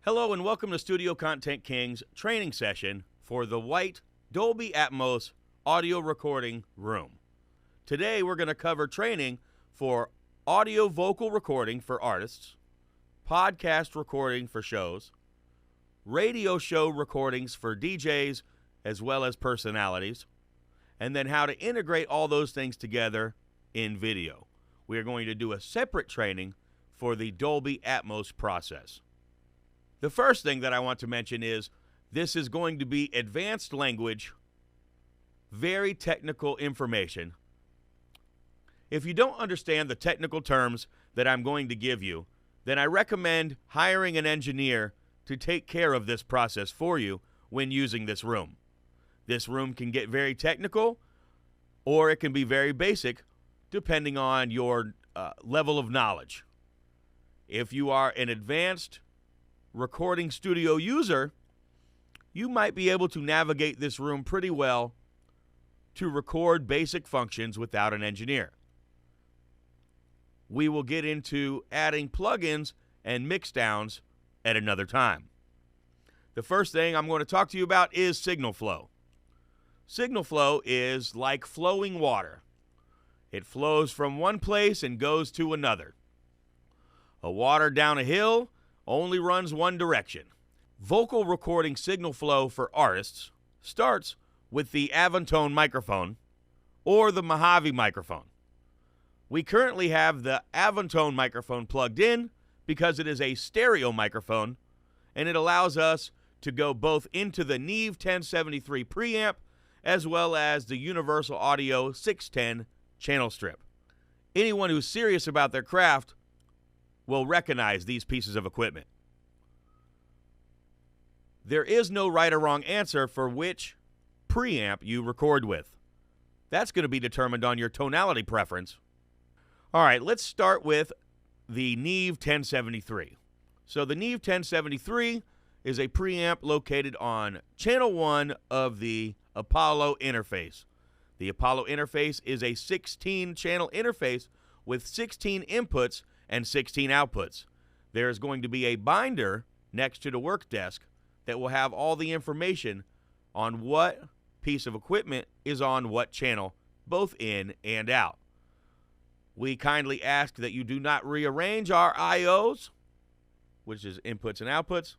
Hello and welcome to Studio Content King's training session for the White Dolby Atmos audio recording room. Today we're going to cover training for audio vocal recording for artists, podcast recording for shows, radio show recordings for DJs as well as personalities, and then how to integrate all those things together in video. We are going to do a separate training for the Dolby Atmos process. The first thing that I want to mention is this is going to be advanced language, very technical information. If you don't understand the technical terms that I'm going to give you, then I recommend hiring an engineer to take care of this process for you when using this room. This room can get very technical, or it can be very basic, depending on your level of knowledge. If you are an advanced recording studio user, you might be able to navigate this room pretty well to record basic functions without an engineer. We will get into adding plugins and mix downs at another time. The first thing I'm going to talk to you about is signal flow. Signal flow is like flowing water. It flows from one place and goes to another. A water down a hill only runs one direction. Vocal recording signal flow for artists starts with the Avantone microphone or the Mojave microphone. We currently have the Avantone microphone plugged in because it is a stereo microphone and it allows us to go both into the Neve 1073 preamp as well as the Universal Audio 610 channel strip. Anyone who's serious about their craft will recognize these pieces of equipment. There is no right or wrong answer for which preamp you record with. That's going to be determined on your tonality preference. All right, let's start with the Neve 1073. So the Neve 1073 is a preamp located on channel 1 of the Apollo interface. The Apollo interface is a 16-channel interface with 16 inputs and 16 outputs. There is going to be a binder next to the work desk that will have all the information on what piece of equipment is on what channel, both in and out. We kindly ask that you do not rearrange our IOs, which is inputs and outputs,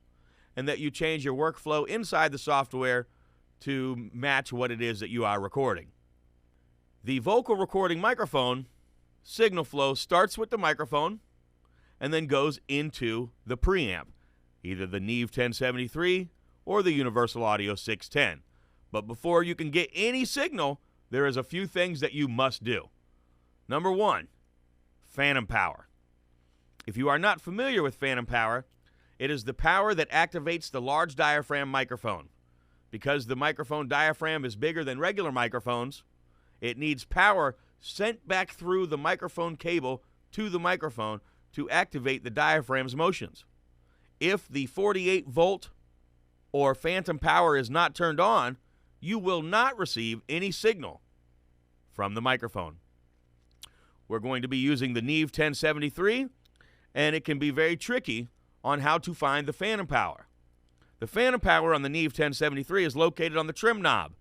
and that you change your workflow inside the software to match what it is that you are recording. The vocal recording microphone signal flow starts with the microphone and then goes into the preamp, either the Neve 1073 or the Universal Audio 610. But before you can get any signal, there is a few things that you must do. Number 1, phantom power. If you are not familiar with phantom power, it is the power that activates the large diaphragm microphone. Because the microphone diaphragm is bigger than regular microphones, it needs power sent back through the microphone cable to the microphone to activate the diaphragm's motions. If the 48 volt or phantom power is not turned on, you will not receive any signal from the microphone. We're going to be using the Neve 1073, and it can be very tricky on how to find the phantom power. The phantom power on the Neve 1073 is located on the trim knob.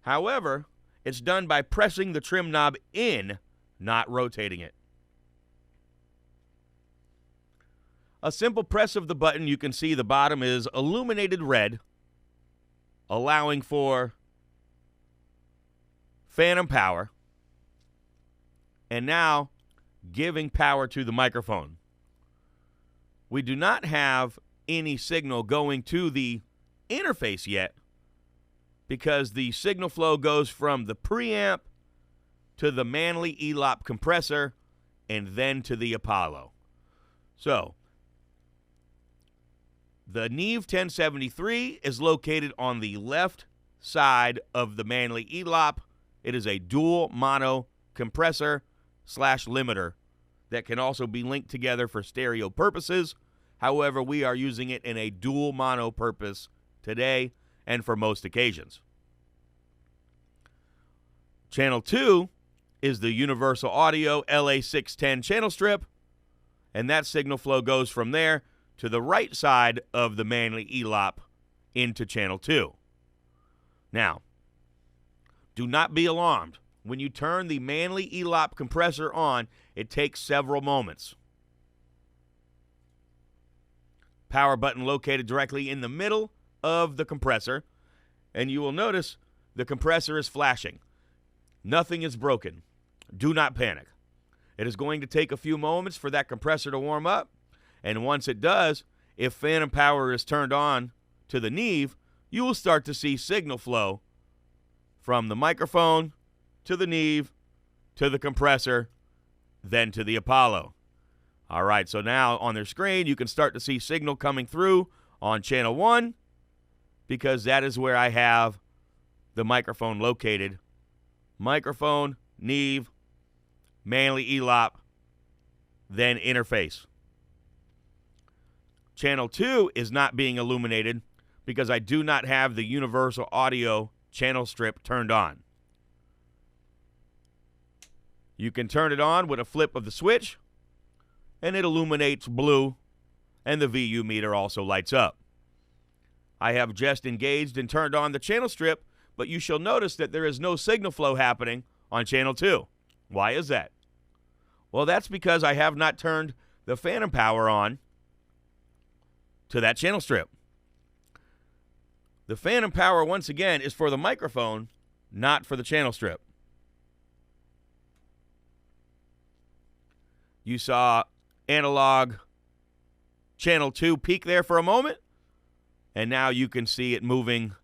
However, it's done by pressing the trim knob in, not rotating it. A simple press of the button, you can see the bottom is illuminated red, allowing for phantom power, and now giving power to the microphone. We do not have any signal going to the interface yet because the signal flow goes from the preamp to the Manley Elop compressor and then to the Apollo. So, the Neve 1073 is located on the left side of the Manley Elop. It is a dual mono compressor / limiter that can also be linked together for stereo purposes. However, we are using it in a dual mono purpose today and for most occasions. Channel 2 is the Universal Audio LA610 channel strip, and that signal flow goes from there to the right side of the Manley Elop into channel 2. Now, do not be alarmed. When you turn the Manley Elop compressor on, it takes several moments. Power button located directly in the middle of the compressor, and you will notice the compressor is flashing. Nothing is broken. Do not panic. It is going to take a few moments for that compressor to warm up, and once it does, if phantom power is turned on to the Neve, you will start to see signal flow from the microphone to the Neve to the compressor, then to the Apollo. All right, so now on their screen, you can start to see signal coming through on channel 1 because that is where I have the microphone located. Microphone, Neve, Manley Elop, then interface. Channel 2 is not being illuminated because I do not have the universal audio channel strip turned on. You can turn it on with a flip of the switch, and it illuminates blue, and the VU meter also lights up. I have just engaged and turned on the channel strip, but you shall notice that there is no signal flow happening on channel 2. Why is that? Well, that's because I have not turned the phantom power on to that channel strip. The phantom power, once again, is for the microphone, not for the channel strip. You saw analog channel 2 peak there for a moment, and now you can see it moving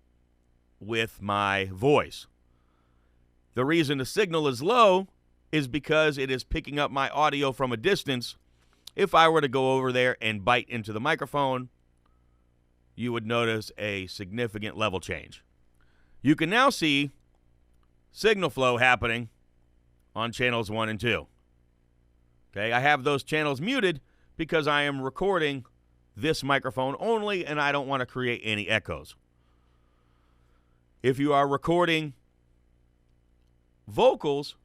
with my voice. The reason the signal is low is because it is picking up my audio from a distance. If I were to go over there and bite into the microphone, you would notice a significant level change. You can now see signal flow happening on channels 1 and 2. Okay, I have those channels muted because I am recording this microphone only and I don't want to create any echoes. If you are recording vocals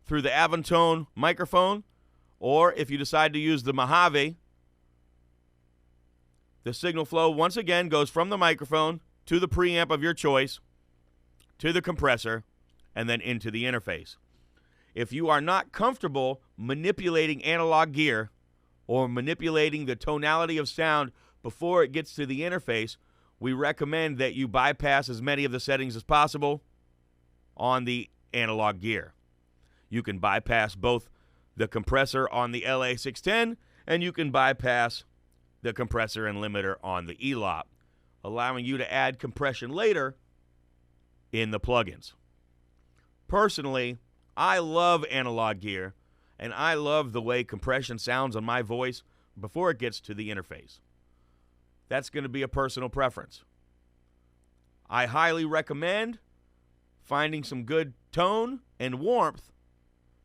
through the Avantone microphone, or if you decide to use the Mojave, the signal flow once again goes from the microphone to the preamp of your choice, to the compressor, and then into the interface. If you are not comfortable manipulating analog gear or manipulating the tonality of sound before it gets to the interface, we recommend that you bypass as many of the settings as possible on the analog gear. You can bypass both the compressor on the LA610 and you can bypass the compressor and limiter on the Elop, allowing you to add compression later in the plugins. Personally, I love analog gear, and I love the way compression sounds on my voice before it gets to the interface. That's going to be a personal preference. I highly recommend finding some good tone and warmth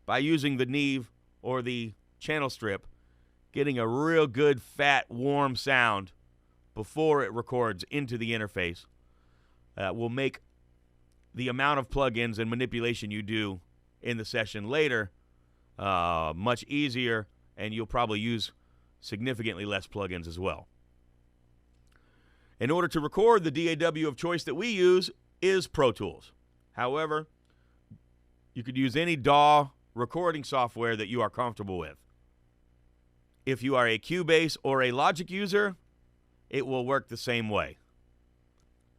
by using the Neve or the channel strip, getting a real good, fat, warm sound before it records into the interface. Will make the amount of plugins and manipulation you do in the session later much easier, and you'll probably use significantly less plugins as well. In order to record, the DAW of choice that we use is Pro Tools. However, you could use any DAW recording software that you are comfortable with. If you are a Cubase or a Logic user, it will work the same way.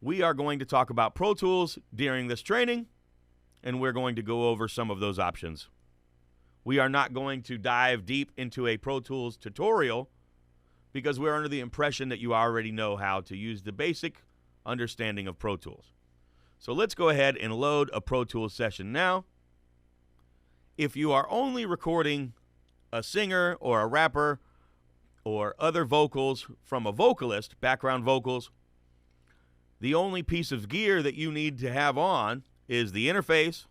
We are going to talk about Pro Tools during this training, and we're going to go over some of those options. We are not going to dive deep into a Pro Tools tutorial because we're under the impression that you already know how to use the basic understanding of Pro Tools. So let's go ahead and load a Pro Tools session now. If you are only recording a singer or a rapper or other vocals from a vocalist, background vocals, the only piece of gear that you need to have on is the interface,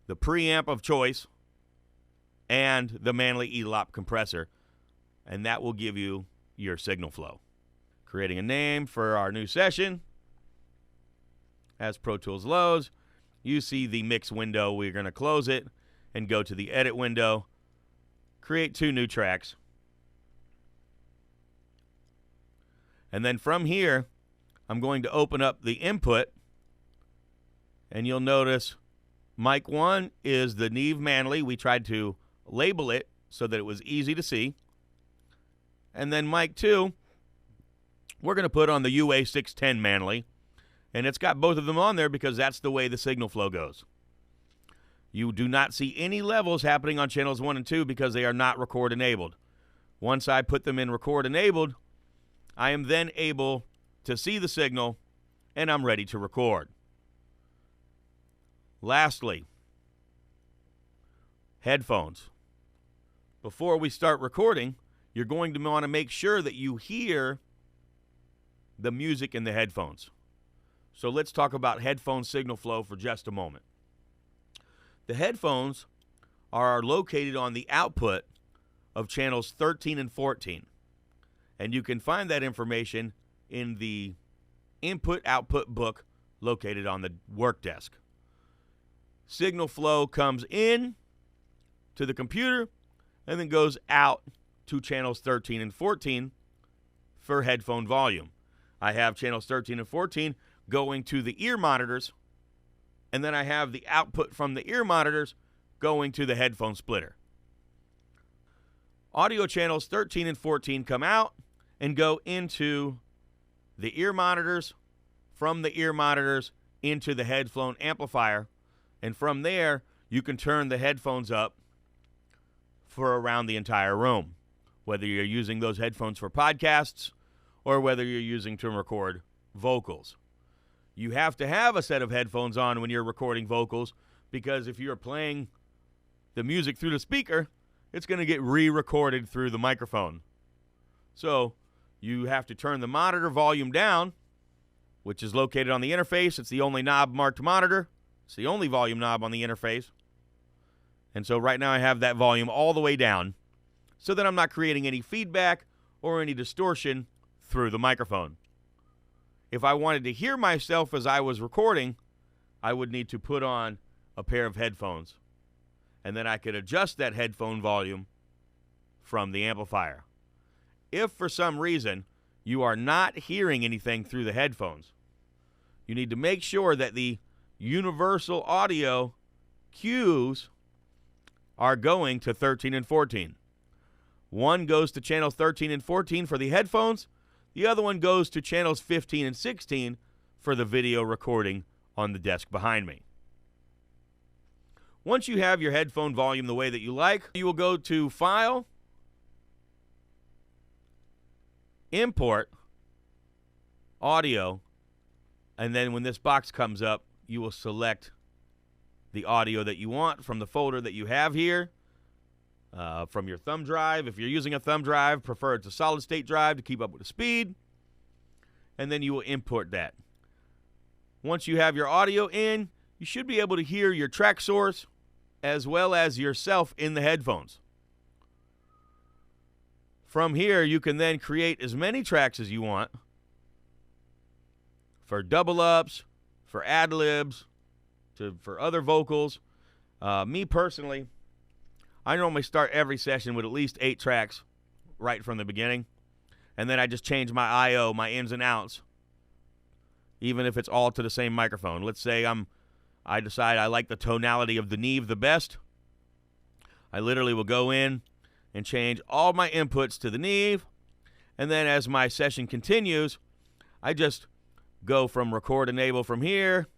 the preamp of choice, and the Manley Elop compressor, and that will give you your signal flow. Creating a name for our new session. As Pro Tools loads, you see the mix window. We're going to close it and go to the edit window. Create 2 new tracks. And then from here, I'm going to open up the input, and you'll notice mic 1 is the Neve Manley. We tried to label it so that it was easy to see. And then mic 2, we're going to put on the UA610 Manley, and it's got both of them on there because that's the way the signal flow goes. You do not see any levels happening on channels 1 and 2 because they are not record enabled. Once I put them in record enabled, I am then able to see the signal, and I'm ready to record. Lastly, headphones. Before we start recording, you're going to want to make sure that you hear the music in the headphones. So let's talk about headphone signal flow for just a moment. The headphones are located on the output of channels 13 and 14. And you can find that information in the input-output book located on the work desk. Signal flow comes in to the computer and then goes out to channels 13 and 14 for headphone volume. I have channels 13 and 14 going to the ear monitors, and then I have the output from the ear monitors going to the headphone splitter. Audio channels 13 and 14 come out and go into the ear monitors, from the ear monitors into the headphone amplifier, and from there you can turn the headphones up for around the entire room, whether you're using those headphones for podcasts or whether you're using to record vocals. You have to have a set of headphones on when you're recording vocals, because if you're playing the music through the speaker, it's going to get re-recorded through the microphone. So you have to turn the monitor volume down, which is located on the interface. It's the only knob marked monitor. It's the only volume knob on the interface. And so right now I have that volume all the way down so that I'm not creating any feedback or any distortion through the microphone. If I wanted to hear myself as I was recording, I would need to put on a pair of headphones, and then I could adjust that headphone volume from the amplifier. If for some reason you are not hearing anything through the headphones, you need to make sure that the universal audio cues are going to 13 and 14. One goes to channels 13 and 14 for the headphones. The other one goes to channels 15 and 16 for the video recording on the desk behind me. Once you have your headphone volume the way that you like, you will go to File, Import, Audio, and then when this box comes up, you will select the audio that you want from the folder that you have here, from your thumb drive. If you're using a thumb drive, prefer it's a solid-state drive to keep up with the speed, and then you will import that. Once you have your audio in, you should be able to hear your track source as well as yourself in the headphones. From here, you can then create as many tracks as you want for double ups, for ad-libs, for other vocals. Me personally, I normally start every session with at least 8 tracks right from the beginning, and then I just change my I/O, my ins and outs, even if it's all to the same microphone. Let's say I decide I like the tonality of the Neve the best. I literally will go in and change all my inputs to the Neve, and then as my session continues, I just go from record enable from here,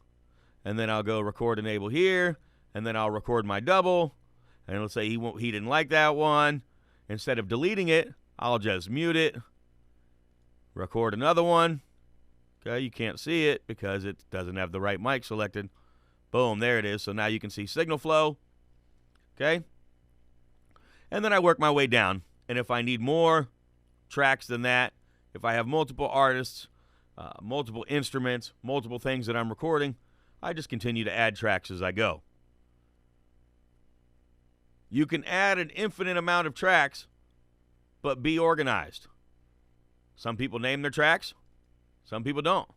and then I'll go record enable here, and then I'll record my double, and let's say he didn't like that one. Instead of deleting it, I'll just mute it, record another one. Okay, you can't see it because it doesn't have the right mic selected. Boom, there it is. So now you can see signal flow. Okay, and then I work my way down, and if I need more tracks than that, if I have multiple artists, multiple instruments, multiple things that I'm recording, I just continue to add tracks as I go. You can add an infinite amount of tracks, but be organized. Some people name their tracks, some people don't.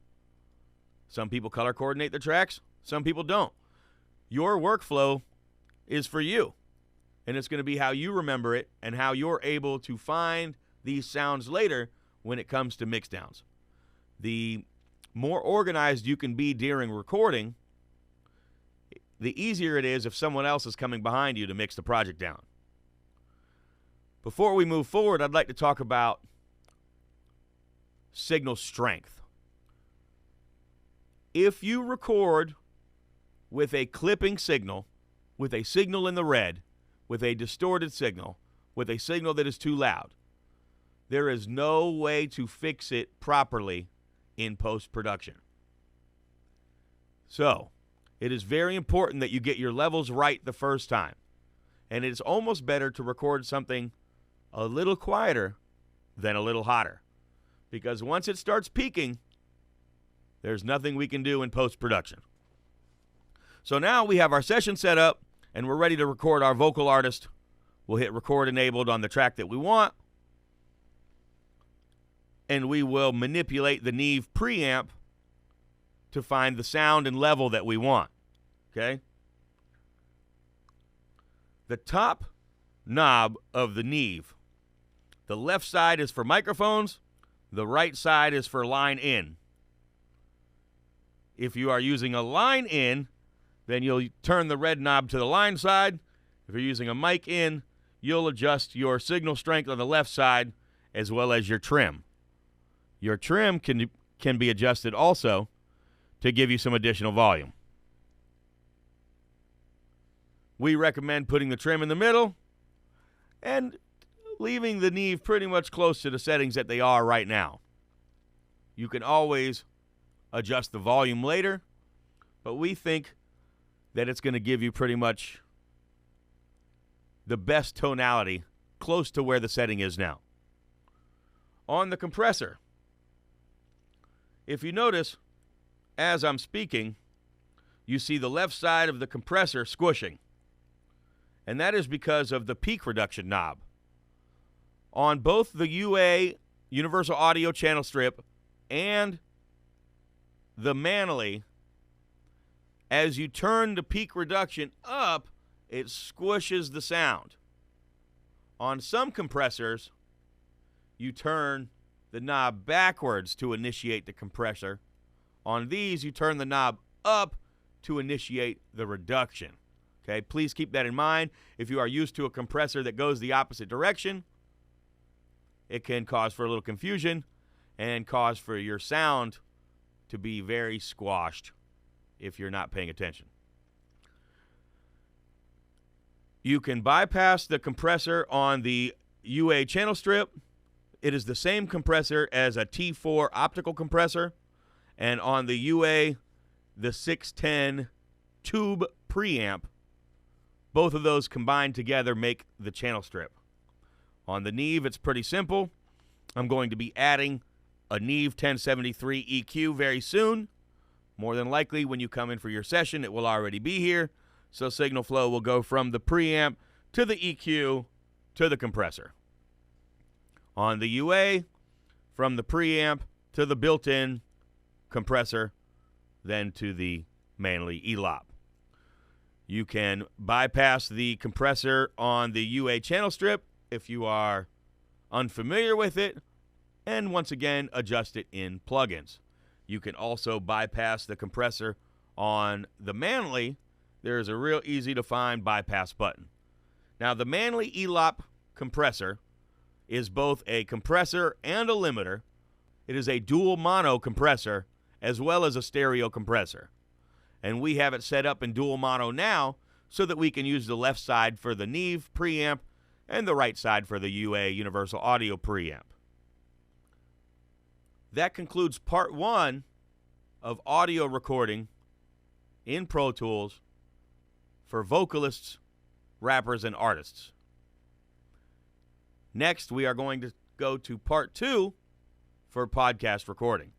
Some people color coordinate their tracks, some people don't. Your workflow is for you, and it's going to be how you remember it and how you're able to find these sounds later when it comes to mixdowns. The more organized you can be during recording, the easier it is if someone else is coming behind you to mix the project down. Before we move forward, I'd like to talk about signal strength. If you record with a clipping signal, with a signal in the red, with a distorted signal, with a signal that is too loud, there is no way to fix it properly in post-production. So, it is very important that you get your levels right the first time. And it's almost better to record something a little quieter than a little hotter. Because once it starts peaking, there's nothing we can do in post-production. So now we have our session set up, and we're ready to record our vocal artist. We'll hit record enabled on the track that we want. And we will manipulate the Neve preamp to find the sound and level that we want. Okay? The top knob of the Neve, the left side is for microphones, the right side is for line in. If you are using a line in, then you'll turn the red knob to the line side. If you're using a mic in, you'll adjust your signal strength on the left side as well as your trim. Your trim can be adjusted also to give you some additional volume. We recommend putting the trim in the middle and leaving the Neve pretty much close to the settings that they are right now. You can always adjust the volume later, but we think that it's going to give you pretty much the best tonality close to where the setting is now. On the compressor, if you notice, as I'm speaking, you see the left side of the compressor squishing. And that is because of the peak reduction knob. On both the UA, Universal Audio Channel Strip, and the Manley, as you turn the peak reduction up, it squishes the sound. On some compressors, you turn the knob backwards to initiate the compressor. On these, you turn the knob up to initiate the reduction. Okay, please keep that in mind. If you are used to a compressor that goes the opposite direction, it can cause for a little confusion and cause for your sound to be very squashed if you're not paying attention. You can bypass the compressor on the UA channel strip. It is the same compressor as a T4 optical compressor. And on the UA, the 610 tube preamp, both of those combined together make the channel strip. On the Neve, it's pretty simple. I'm going to be adding a Neve 1073 EQ very soon. More than likely, when you come in for your session, it will already be here. So signal flow will go from the preamp to the EQ to the compressor. On the UA, from the preamp to the built-in compressor, then to the Manley Elop. You can bypass the compressor on the UA channel strip if you are unfamiliar with it, and once again, adjust it in plugins. You can also bypass the compressor on the Manley. There is a real easy to find bypass button. Now, the Manley Elop compressor is both a compressor and a limiter. It is a dual mono compressor as well as a stereo compressor. And we have it set up in dual mono now so that we can use the left side for the Neve preamp and the right side for the UA Universal Audio preamp. That concludes part 1 of audio recording in Pro Tools for vocalists, rappers, and artists. Next, we are going to go to part 2 for podcast recording.